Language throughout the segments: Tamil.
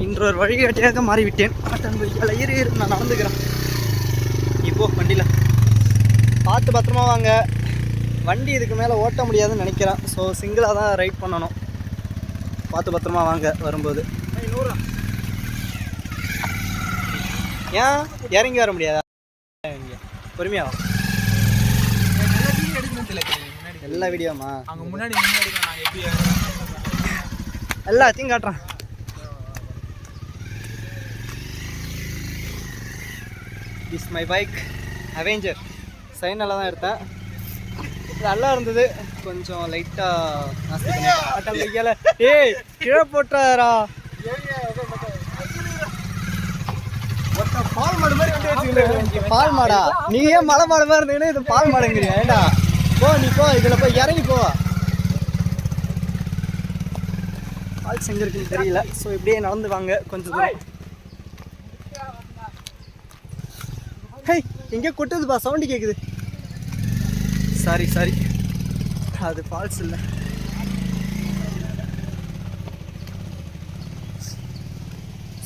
இன்று ஒரு வழிகாட்டியாக மாறிவிட்டேன். ஏறி நான் நடந்துக்கிறேன். இப்போ வண்டியில் பார்த்து பத்திரமா வாங்க. வண்டி இதுக்கு மேலே ஓட்ட முடியாதுன்னு நினைக்கிறேன். ஸோ சிங்கிளாக தான் ரைட் பண்ணணும். பார்த்து பத்திரமா வாங்க வரும்போது. ஏன் இறங்கி வர முடியாதா? பொறுமையாக எல்லா வீடியோமா அங்கே முன்னாடி எல்லாத்தையும் காட்டுறேன். Is my bike Avenger. சைன் நல்லா தான் எடுத்தேன். நல்லா இருந்தது. கொஞ்சம் லைட்டாக நாஸ்தி பண்ணிட்டேன். ஏய் கீழே போட்டாரா? பால் மாடு மாதிரி வச்சுக்கல. பால் மாடா? நீ ஏன் மலை மாடு மாதிரி இருந்தீங்கன்னா இது பால் மாடுங்கிறியா? ஏண்டா போ, நீ போ, இதில் போய் இறங்கி போ. பால் எங்கே இருக்குன்னு தெரியல. ஸோ இப்படியே நடந்து வாங்க கொஞ்சம் தூரம். ஹே எங்கேயோ கொட்டுதுப்பா, சவுண்டு கேட்குது. சாரி அது ஃபால்ஸ் இல்லை.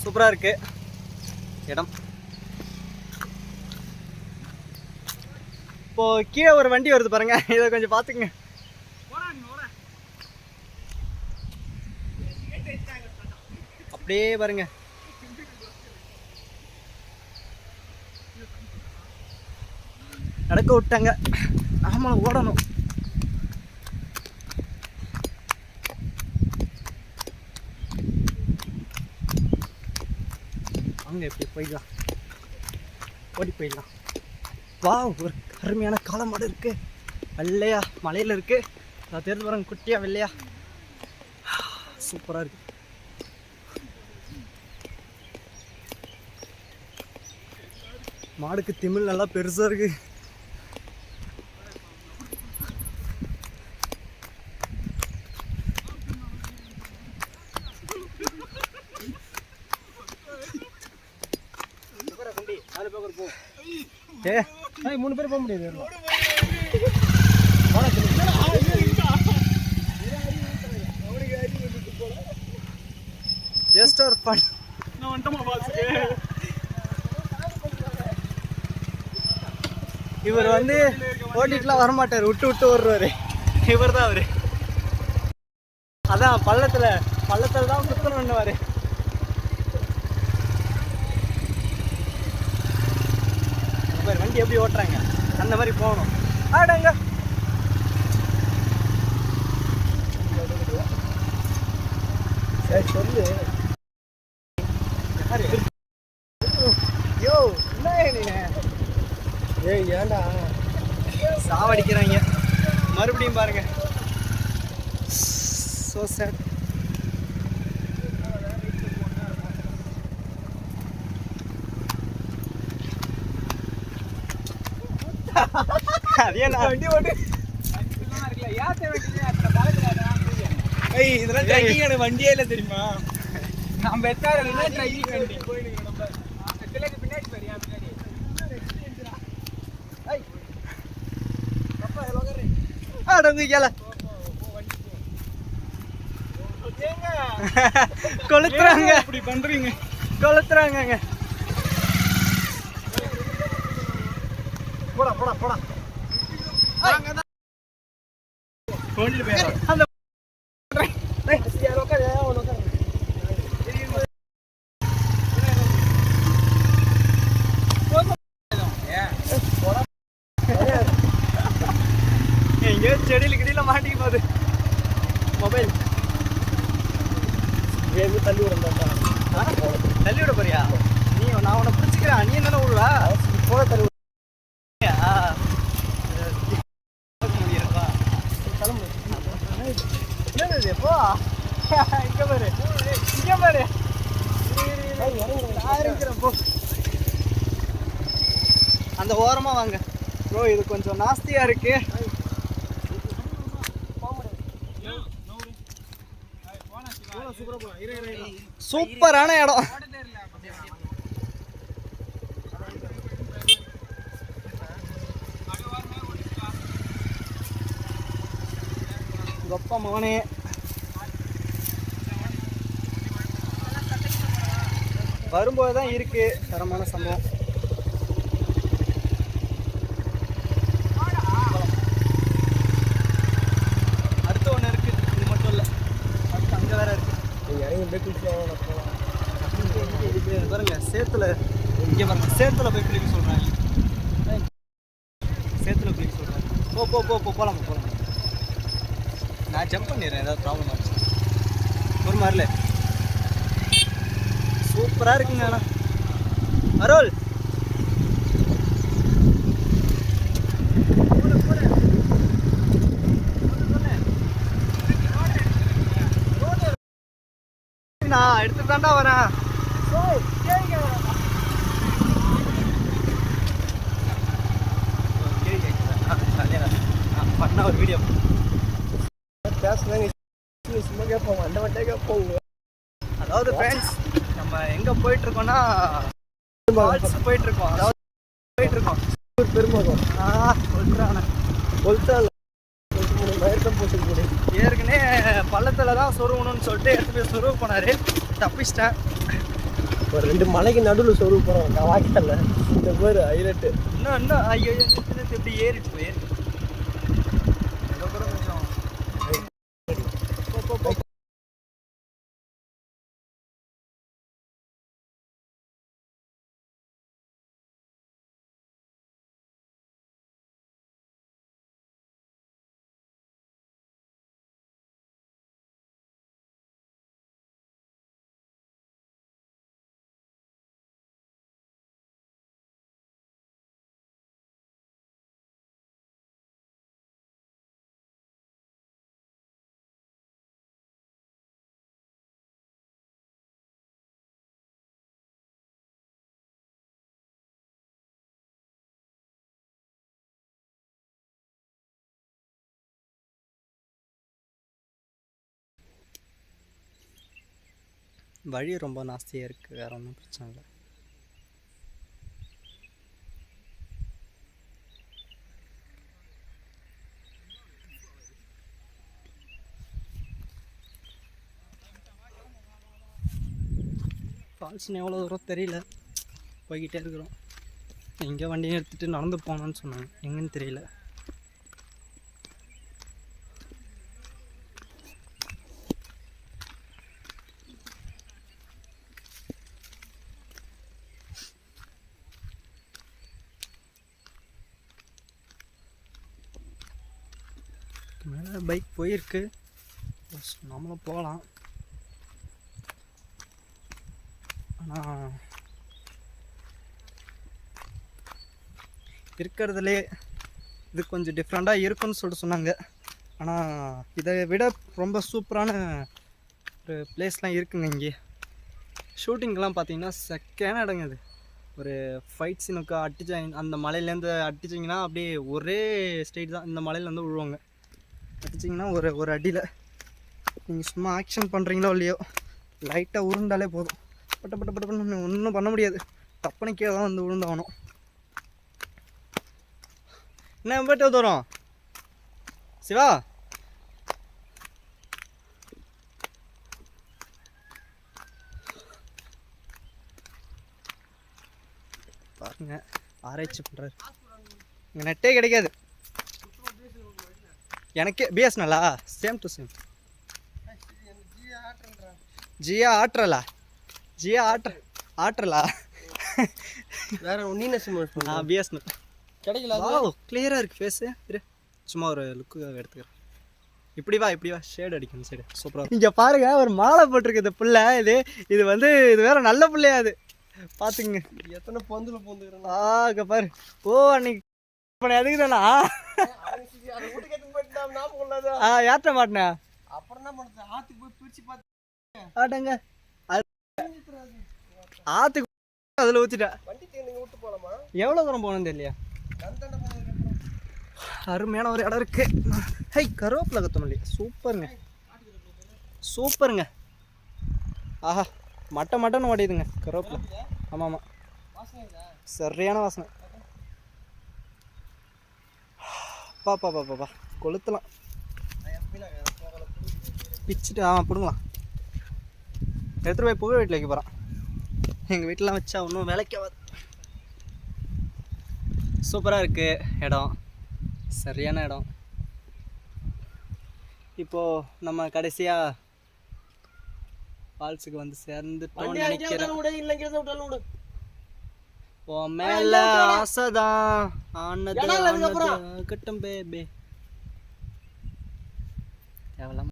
சூப்பராக இருக்கு இடம். இப்போ கீழே ஒரு வண்டி வருது பாருங்க, இதை கொஞ்சம் பார்த்துக்குங்க. அப்படியே பாருங்க. நடக்க விட்டாங்க. ஆமாம் ஓடணும். அங்கே எப்படி போயிடலாம், ஓடி போயிடலாம். வா, ஒரு அருமையான காளை மாடு இருக்கு. வெள்ளையா மலையில் இருக்கு. நான் தெரிஞ்சு பாருங்க, குட்டியா வெள்ளையா சூப்பராக இருக்கு. மாடுக்கு திமிழ் நல்லா பெருசாக இருக்கு. மூணு பேர் போக முடியாது. ஜஸ்ட் ஒரு ஃபன். இவர் வந்து ஓட்டிட்டுலாம் வரமாட்டார், விட்டு ஓடுறாரு. இவர் தான் அவரு. அதான் பள்ளத்தில் தான் சுத்தணும் பண்ணுவார். வண்டி எப்படி ஓட்டுறாங்க அந்த மாதிரி போகணும். ஆடாங்க சரி சொல்லு. யோ என்ன ஏய் ஏண்டா சாவடிக்கிறாங்க மறுபடியும் பாருங்க. So sad. அதே நான் வண்டி ஓட்டு இதெல்லாம் ட்ரைக்கிங் வண்டியே இல்லை தெரியுமா? நம்ம எத்தாரம் ட்ரைக்கிங் வண்டி பின்னாடி சரியா பின்னாடி கொளுத்துறாங்க. இப்படி பண்றீங்க, கொளுத்துறாங்க. போடா போடா போடா. அந்த எங்கேயோ செடியில் கிடியில மாட்டிக்கு போகுது மொபைல். தள்ளி விட போறியா நீ? நான் உன்னை பிடிச்சிக்கிறேன், நீ என்ன விடுவா? போட தள்ளி போ. இங்க பாரு, இங்க பாரு. போ அந்த ஓரமா வாங்க ப்ரோ. இது கொஞ்சம் நாஸ்தியா இருக்கு. சூப்பரான இடம். கொப்ப மகனே வரும்போது தான் இருக்குது தரமான சம்பவம். அடுத்து ஒன்று இருக்குது, இது மட்டும் இல்லை, அடுத்து அங்கே வேறு இருக்குது. இது பாருங்க சேத்துல, இங்கே பாருங்க சேத்துல போய் குளிக்க சொல்கிறாங்க. சேத்துல குளிக்க சொல்கிறாங்க. போகலாம். நான் ஜம்ப் பண்ணிடுறேன், ஏதாவது ப்ராப்ளம் ஆச்சு. ஒரு மாதிரில சூப்பராக இருக்குங்க. ஆனால் அருள் நான் எடுத்துட்டு தாண்டா வரேன். பண்ண ஒரு வீடியோ அதாவது ஃப்ரெண்ட்ஸ், நம்ம எங்கே போயிட்டுருக்கோம்னா போயிட்டுருக்கோம். அதாவது போயிட்டுருக்கோம் பெருமகம் ஏற்கனவே பள்ளத்தில் தான் சொருவணும்னு சொல்லிட்டு எடுத்து போய் சொருவு போனார். தப்பிச்சிட்டேன். ஒரு 2 மலைக்கு நடுவில் சொருவு போகிறோம். நான் வாய்க்கல இந்த பேர் ஹைலைட்டு. இன்னும் ஐயோ எப்படி ஏறிட்டு போய் வழி ரொம்ப நாஸ்தியாக இருக்குது. வேறு ஒன்றும் பிரச்சனை இல்லை. ஃபால்ஸ்னு எவ்வளோ தூரம் தெரியல, போய்கிட்டே இருக்கிறோம். எங்கே வண்டியை எடுத்துகிட்டு நடந்து போகணுன்னு சொன்னாங்க, எங்கன்னு தெரியல. மேலே பைக் போயிருக்கு, நம்மளும் போகலாம். ஆனால் இருக்கிறதுலே இது கொஞ்சம் டிஃப்ரெண்ட்டாக இருக்குன்னு சொல்லிட்டு சொன்னாங்க. ஆனால் இதை விட ரொம்ப சூப்பரான ஒரு பிளேஸ்லாம் இருக்குங்க. இங்கே ஷூட்டிங்கெலாம் பார்த்தீங்கன்னா செக்கையான இடங்க. அது ஒரு ஃபைட் சீனுக்கு அடிச்ச அந்த மலையிலேருந்து அடிச்சிங்கன்னா அப்படியே ஒரே ஸ்டேட் தான். இந்த மலையிலேருந்து விழுவாங்க. அடிச்சிங்கன்னா ஒரு அடியில் நீங்கள் சும்மா ஆக்ஷன் பண்ணுறீங்களோ இல்லையோ, லைட்டாக உருண்டாலே போதும், பட்ட ஒன்றும் பண்ண முடியாது. தப்புன்னு கீழே தான் வந்து விழுந்தாகணும். என்ன போய்ட்டு தூரம் சிவா? பாருங்க, ஆராய்ச்சி பண்ணுறாரு. இங்கே நெட்டே கிடைக்காது எனக்கே. பிஎஸ்என்எல்லா? Same to same. ஜியா ஆட்ரலா? ஜியா ஆட்ரலா? வேற நீன சிம் பிஎஸ்என்எல் கிடைக்கல. கிளியராக இருக்குது ஃபேஸு. இரு சும்மா ஒரு லுக்குக்காக எடுத்துக்கிறேன். இப்படி வா ஷேட் அடிக்கணும் சைடு. சூப்பராக இங்கே பாருங்க, ஒரு மாலை போட்டிருக்கு இந்த பிள்ளை. இது வந்து இது வேற நல்ல பிள்ளையா? அது பார்த்துங்க எத்தனை பொந்தில் பொந்துக்கிறேன். இங்கே பாரு. அன்னைக்கு அதுக்கு தானா யார்ட்ட மாட்டினா? அப்புறம் என்ன பண்ணுறது, ஆற்றுக்கு போய் பிரித்து பார்த்து ஆட்டங்க ஆற்றுக்கு அதில் ஊற்றிட்டேன். வண்டி நீங்கள் விட்டு போகலாமா? எவ்வளோ தூரம் போகணுன்னு தெரியலையா? அருமையான ஒரு இடம் இருக்கு. ஹை, கருவேப்பிலை கொத்தமல்லி சூப்பருங்க. ஆஹா, மட்டன்னு ஓடிடுதுங்க கருவேப்பிலை. ஆமாம், சரியான வாசனை. பாப்பா கொளுத்தலாம், பிச்சுட்டு. பிடுங்கலாம். எடுத்துகிட்டு போய் புகை வீட்டில் வைக்க போகிறான். எங்கள் வீட்டிலாம் வச்சா ஒன்றும் வேலைக்காகாது. சூப்பராக இருக்குது இடம், சரியான இடம். இப்போது நம்ம கடைசியாக ஃபால்ஸுக்கு வந்து சேர்ந்துட்டோம் நினைக்கிறேன். உன் மேல ஆசைதான் ஆனது கட்டும் பேபே. தேவலாம்